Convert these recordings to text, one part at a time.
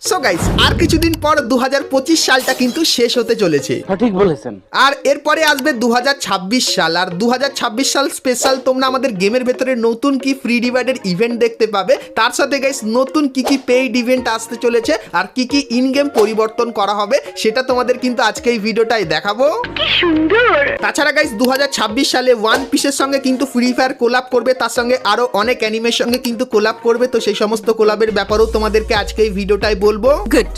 So guys আর কিছুদিন পর 2025 সালটা কিন্তু শেষ হতে চলেছে। সঠিক বলেছেন। আর এরপরে আসবে 2026 সাল। আর 2026 সাল স্পেশাল তোমরা আমাদের গেমের ভেতরে নতুন কি ফ্রি ডিভাইডের ইভেন্ট দেখতে পাবে, তার সাথে গাইস নতুন কি কি পেইড ইভেন্ট আসতে চলেছে আর কি কি ইন গেম পরিবর্তন করা হবে সেটা তোমাদের কিন্তু আজকে এই ভিডিওটাই দেখাবো। কি সুন্দর। তাছাড়া গাইস 2026 সালে ওয়ান পিসের সঙ্গে কিন্তু ফ্রি ফায়ার কোলাব করবে, তার সঙ্গে আরো অনেক অ্যানিমের সঙ্গে কিন্তু কোলাব করবে। তো সেই সমস্ত কোলাবের ব্যাপারেও তোমাদেরকে আজকে এই ভিডিওটাই বলবো। Good,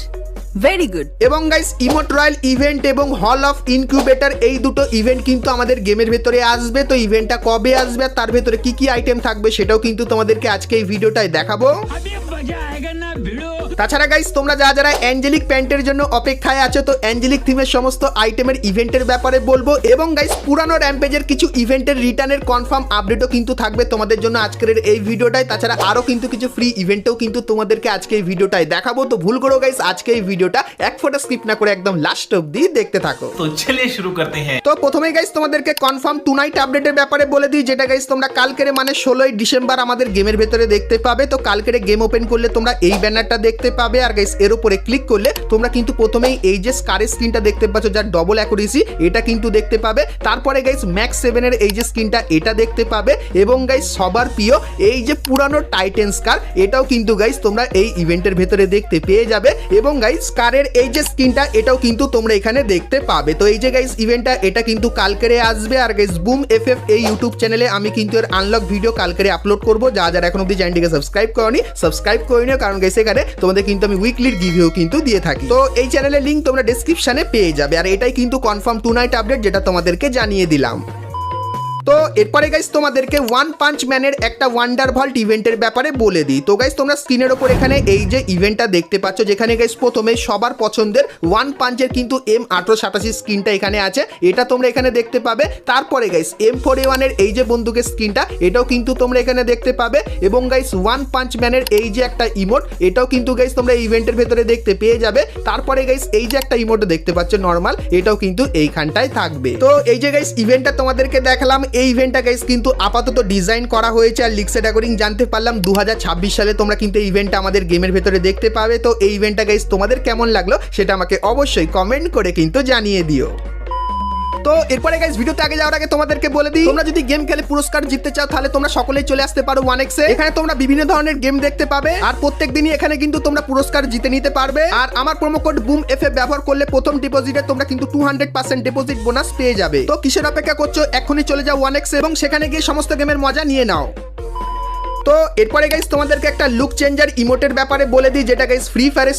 very good. এবং গাইস ইমোট রয়্যাল ইভেন্ট এবং হল অফ ইনকিউবেটর এই দুটো ইভেন্ট কিন্তু আমাদের গেমের ভেতরে আসবে। তো ইভেন্টটা কবে আসবে আর তার ভেতরে কি কি আইটেম থাকবে সেটাও কিন্তু তোমাদেরকে আজকে এই ভিডিওটাই দেখাবো। তাছাড়া গাইস তোমরা যারা অ্যাঞ্জেলিক প্যান্টের জন্য অপেক্ষায় আছো, তো অ্যাঞ্জেলিক থিমের সমস্ত আইটেমের ইভেন্টের ব্যাপারে বলবো। এবং গাইস পুরানো র্যাম্পেজের কিছু ইভেন্টের রিটার্নের কনফার্ম আপডেটও কিন্তু থাকবে তোমাদের জন্য আজকের এই ভিডিওটাই। তাছাড়া আরো কিন্তু কিছু ফ্রি ইভেন্টও কিন্তু তোমাদেরকে আজকে এই ভিডিওটাই দেখাবো। তো ভুল করো গাইস আজকে এই ভিডিওটা এক ফোঁটা স্কিপ না করে একদম লাস্ট অবধি দেখতে থাকো। তো চলিए শুরু করতে हैं। তো প্রথমে গাইস তোমাদেরকে কনফার্ম টু নাইট আপডেটের ব্যাপারে বলে দিই, যেটা গাইস তোমরা কালকের মানে 16ই ডিসেম্বর আমাদের গেমের ভেতরে দেখতে পাবে। তো কালকের গেম ওপেন করলে তোমরা এই ব্যানারটা দেখতে পাবে। আর গাইস এর উপরে ক্লিক করলে তোমরা কিন্তু প্রথমেই এই যে স্কারের স্ক্রিনটা দেখতে পাচ্ছ যার ডবল অ্যাকুরেসি এটা কিন্তু দেখতে পাবে। তারপরে গাইস ম্যাক্স 7 এর এই যে স্ক্রিনটা এটা দেখতে পাবে। এবং গাইস সবার প্রিয় এই যে পুরানো টাইটেন স্কার এটাও কিন্তু গাইস তোমরা এই ইভেন্টের ভেতরে দেখতে পেয়ে যাবে। এবং গাইস স্কারের এই যে স্ক্রিনটা এটাও কিন্তু তোমরা এখানে দেখতে পাবে। তো এই যে গাইস ইভেন্টটা এটা কিন্তু কালকেরে আসবে। আর গাইস বুম এফএফ এই ইউটিউব চ্যানেলে আমি কিন্তু এর আনলক ভিডিও কালকেরে আপলোড করব। যারা এখন অবধি চ্যানেলটিকে সাবস্ক্রাইব করনি সাবস্ক্রাইব করে নিও, কারণ গাইস এখানে তোমাদের কিন্তু আমি উইকলির গিভেও কিন্তু দিয়ে থাকি। তো এই চ্যানেলের লিংক তোমরা ডেসক্রিপশনে পেয়ে যাবে। আর এটাই কিন্তু কনফার্ম টু নাইট আপডেট যেটা তোমাদেরকে জানিয়ে দিলাম। তো এরপরে গাইস তোমাদেরকে ওয়ান পাঞ্চ ম্যানের একটা ওয়ান্ডার ভল্ট ইভেন্টের ব্যাপারে বলে দিই। তো গাইস তোমরা স্ক্রিনের ওপর এখানে এই যে ইভেন্টটা দেখতে পাচ্ছ, যেখানে গাইস প্রথমে সবার পছন্দের ওয়ান পাঞ্চের কিন্তু M1887 স্ক্রিনটা এখানে আছে, এটা তোমরা এখানে দেখতে পাবে। তারপরে গাইস M4A1 এর এই যে বন্দুকের স্ক্রিনটা এটাও কিন্তু তোমরা এখানে দেখতে পাবে। এবং গাইস ওয়ান পাঞ্চ ম্যানের এই যে একটা ইমোট এটাও কিন্তু গাইস তোমরা ইভেন্টের ভেতরে দেখতে পেয়ে যাবে। তারপরে গাইস এই যে একটা ইমোট দেখতে পাচ্ছ নর্মাল, এটাও কিন্তু এইখানটায় থাকবে। তো এই যে গাইস ইভেন্টটা তোমাদেরকে দেখালাম, এই ইভেন্টটা গাইস কিন্তু আপাতত ডিজাইন করা হয়েছে। আর লিক্সের অ্যাকর্ডিং জানতে পারলাম 2026 সালে তোমরা কিন্তু এই ইভেন্টটা আমাদের গেমের ভেতরে দেখতে পাবে। তো এই ইভেন্টটা গাইস তোমাদের কেমন লাগলো সেটা আমাকে অবশ্যই কমেন্ট করে কিন্তু জানিয়ে দিও। তো এরপরে গাইস ভিডিওতে আগে যাওয়ার আগে তোমাদেরকে বলে দিই, তোমরা যদি গেম খেলে পুরস্কার জিততে চাও তাহলে তোমরা সকলেই চলে আসতে পারো 1x এ। এখানে তোমরা বিভিন্ন ধরনের গেম দেখতে পাবে আর প্রত্যেক দিনই এখানে কিন্তু তোমরা পুরস্কার জিতে নিতে পারবে। আর আমার প্রোমো কোড বুম এফএ ব্যবহার করলে প্রথম ডিপোজিটে তোমরা কিন্তু 200% ডিপোজিট বোনাস পেয়ে যাবে। তো কিসের অপেক্ষা করছো, এখনই চলে যাও 1x এ এবং সেখানে গিয়ে সমস্ত গেমের মজা নিয়ে নাও। তো এরপরে গাইস তোমাদেরকে একটা লুক চেঞ্জার ইমোটের ব্যাপারে বলে দিই, যেটা গাইস ফ্রি ফায়ারে